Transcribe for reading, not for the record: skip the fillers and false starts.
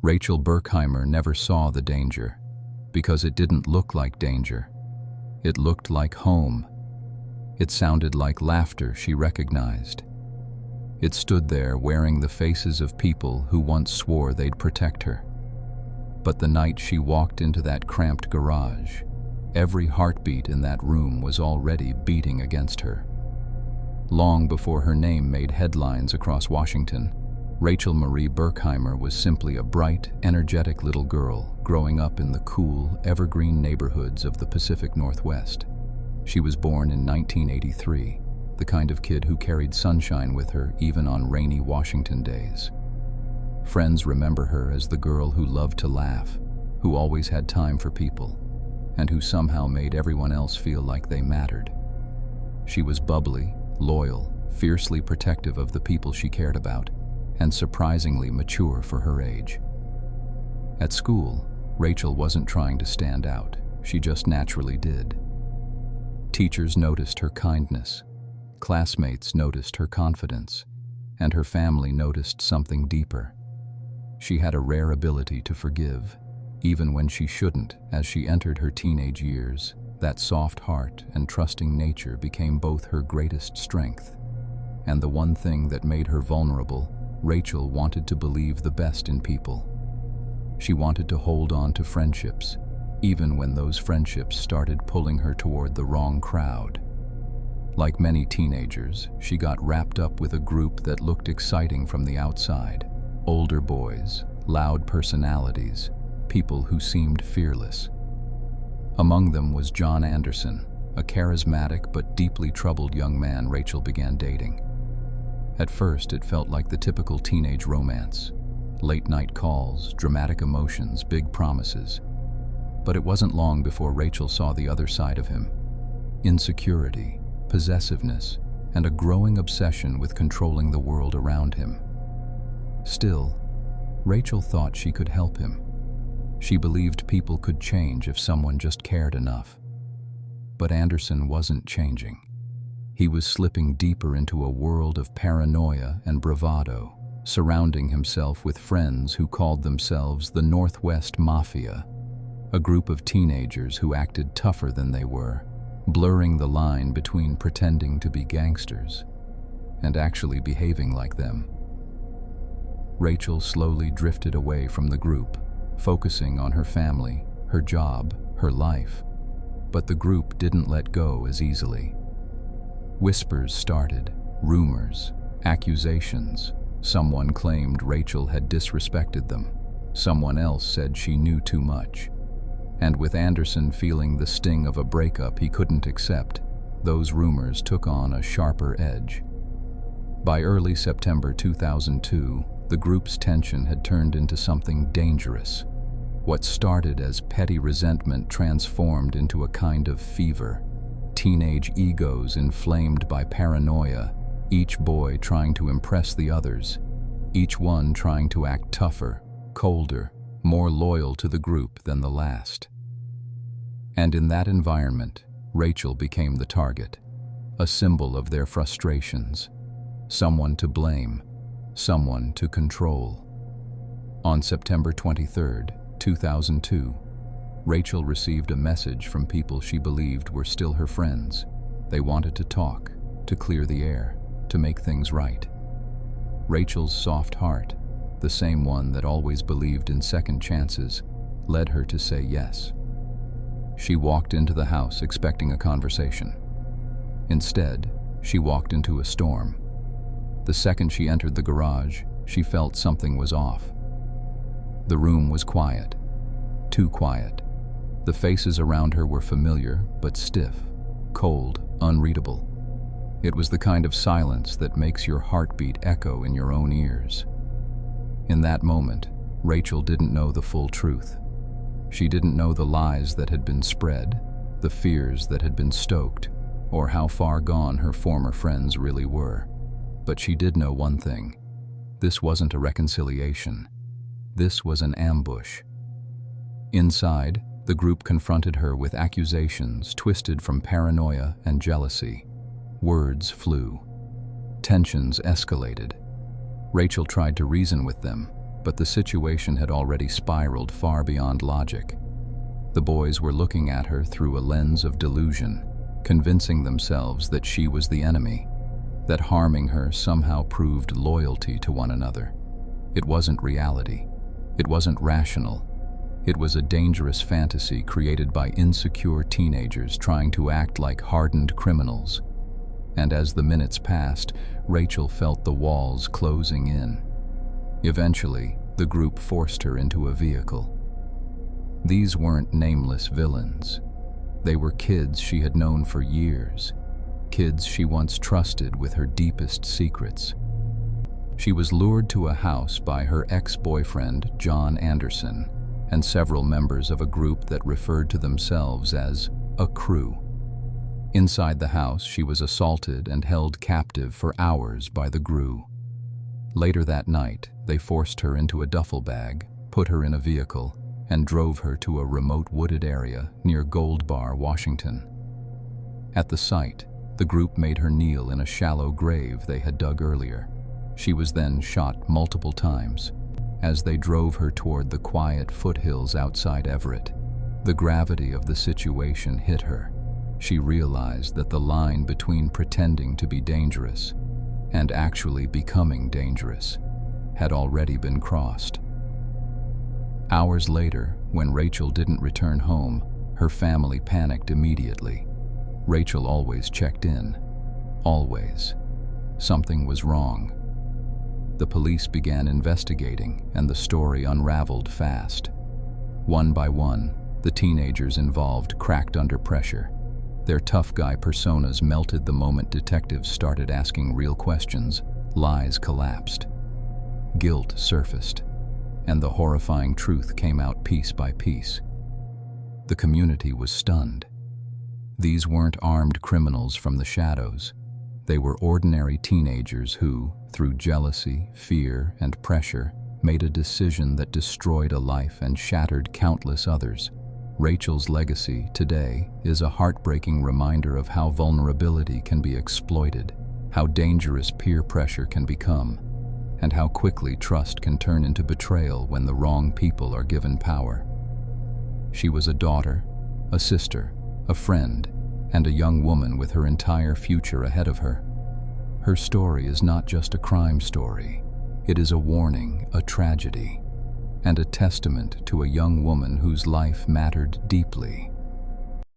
Rachel Burkheimer never saw the danger, because it didn't look like danger. It looked like home. It sounded like laughter she recognized. It stood there wearing the faces of people who once swore they'd protect her. But the night she walked into that cramped garage, every heartbeat in that room was already beating against her. Long before her name made headlines across Washington, Rachel Marie Burkheimer was simply a bright, energetic little girl growing up in the cool, evergreen neighborhoods of the Pacific Northwest. She was born in 1983, the kind of kid who carried sunshine with her even on rainy Washington days. Friends remember her as the girl who loved to laugh, who always had time for people, and who somehow made everyone else feel like they mattered. She was bubbly, loyal, fiercely protective of the people she cared about, and surprisingly mature for her age. At school, Rachel wasn't trying to stand out, she just naturally did. Teachers noticed her kindness, classmates noticed her confidence, and her family noticed something deeper. She had a rare ability to forgive, even when she shouldn't. As she entered her teenage years, that soft heart and trusting nature became both her greatest strength. And the one thing that made her vulnerable, Rachel wanted to believe the best in people. She wanted to hold on to friendships, even when those friendships started pulling her toward the wrong crowd. Like many teenagers, she got wrapped up with a group that looked exciting from the outside. Older boys, loud personalities, people who seemed fearless. Among them was John Anderson, a charismatic but deeply troubled young man Rachel began dating. At first, it felt like the typical teenage romance. Late-night calls, dramatic emotions, big promises. But it wasn't long before Rachel saw the other side of him. Insecurity, possessiveness, and a growing obsession with controlling the world around him. Still, Rachel thought she could help him. She believed people could change if someone just cared enough. But Anderson wasn't changing. He was slipping deeper into a world of paranoia and bravado, surrounding himself with friends who called themselves the Northwest Mafia, a group of teenagers who acted tougher than they were, blurring the line between pretending to be gangsters and actually behaving like them. Rachel slowly drifted away from the group, focusing on her family, her job, her life. But the group didn't let go as easily. Whispers started, rumors, accusations. Someone claimed Rachel had disrespected them. Someone else said she knew too much. And with Anderson feeling the sting of a breakup he couldn't accept, those rumors took on a sharper edge. By early September 2002, the group's tension had turned into something dangerous. What started as petty resentment transformed into a kind of fever. Teenage egos inflamed by paranoia, each boy trying to impress the others, each one trying to act tougher, colder, more loyal to the group than the last. And in that environment, Rachel became the target, a symbol of their frustrations, someone to blame, someone to control. On September 23, 2002, Rachel received a message from people she believed were still her friends. They wanted to talk, to clear the air, to make things right. Rachel's soft heart, the same one that always believed in second chances, led her to say yes. She walked into the house expecting a conversation. Instead, she walked into a storm. The second she entered the garage, she felt something was off. The room was quiet, too quiet. The faces around her were familiar, but stiff, cold, unreadable. It was the kind of silence that makes your heartbeat echo in your own ears. In that moment, Rachel didn't know the full truth. She didn't know the lies that had been spread, the fears that had been stoked, or how far gone her former friends really were. But she did know one thing. This wasn't a reconciliation. This was an ambush. Inside, the group confronted her with accusations twisted from paranoia and jealousy. Words flew. Tensions escalated. Rachel tried to reason with them, but the situation had already spiraled far beyond logic. The boys were looking at her through a lens of delusion, convincing themselves that she was the enemy, that harming her somehow proved loyalty to one another. It wasn't reality. It wasn't rational. It was a dangerous fantasy created by insecure teenagers trying to act like hardened criminals. And as the minutes passed, Rachel felt the walls closing in. Eventually, the group forced her into a vehicle. These weren't nameless villains. They were kids she had known for years, kids she once trusted with her deepest secrets. She was lured to a house by her ex-boyfriend, John Anderson, and several members of a group that referred to themselves as a crew. Inside the house, she was assaulted and held captive for hours by the crew. Later that night, they forced her into a duffel bag, put her in a vehicle, and drove her to a remote wooded area near Gold Bar, Washington. At the site, the group made her kneel in a shallow grave they had dug earlier. She was then shot multiple times. As they drove her toward the quiet foothills outside Everett, the gravity of the situation hit her. She realized that the line between pretending to be dangerous and actually becoming dangerous had already been crossed. Hours later, when Rachel didn't return home, her family panicked immediately. Rachel always checked in. Always. Something was wrong. The police began investigating, and the story unraveled fast. One by one, the teenagers involved cracked under pressure. Their tough guy personas melted the moment detectives started asking real questions. Lies collapsed. Guilt surfaced, and the horrifying truth came out piece by piece. The community was stunned. These weren't armed criminals from the shadows. They were ordinary teenagers who, through jealousy, fear, and pressure, made a decision that destroyed a life and shattered countless others. Rachel's legacy today is a heartbreaking reminder of how vulnerability can be exploited, how dangerous peer pressure can become, and how quickly trust can turn into betrayal when the wrong people are given power. She was a daughter, a sister, a friend, and a young woman with her entire future ahead of her. Her story is not just a crime story. It is a warning, a tragedy, and a testament to a young woman whose life mattered deeply.